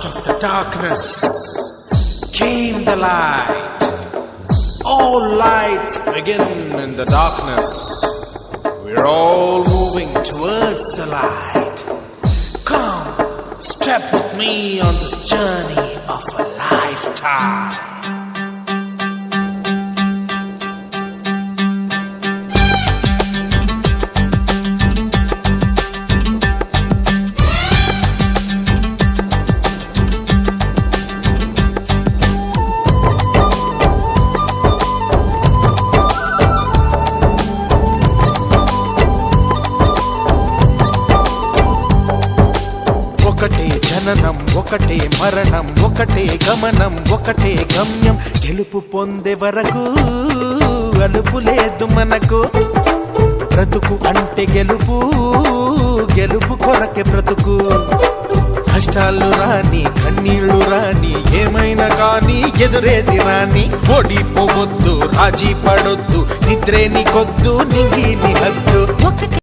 Out of the darkness came the light. All lights begin in the darkness. We're all moving towards the light. Come, step with me on this journey of a lifetime. ఒకటే జననం ఒకటే మరణం ఒకటే గమనం ఒకటే గమ్యం గెలుపు పొందే వరకు అలుపు లేదు మనకు బ్రతుకు అంటే గెలుపు గెలుపు కొరకే బ్రతుకు కష్టాలు రాని కన్నీళ్లు రాని ఏమైనా కానీ ఎదురేది రాని ఓడిపోవద్దు రాజీ పడొద్దు నిద్రే నీకొద్దు నింగి నీ హద్దు